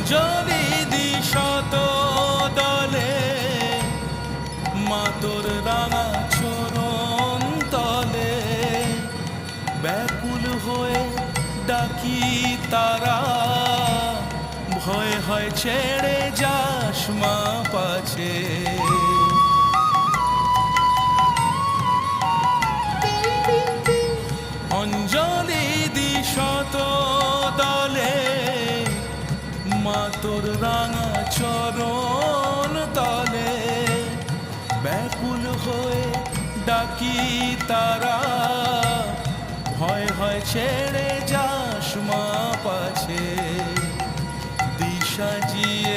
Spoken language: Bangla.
অঞ্জলি দিশত দলে মা তোর রাঙা চরণ তলে ব্যাকুল হয়ে ডাকি তারা ভয় হয় ছেড়ে যাস মা পাছে অঞ্জলি দিশত দলে মা তোর রাঙা চরণ তলে ব্যাকুল হয়ে ডাকি তারা ভয় হয় ছেড়ে যাস মা পাছে দিশা জিয়ে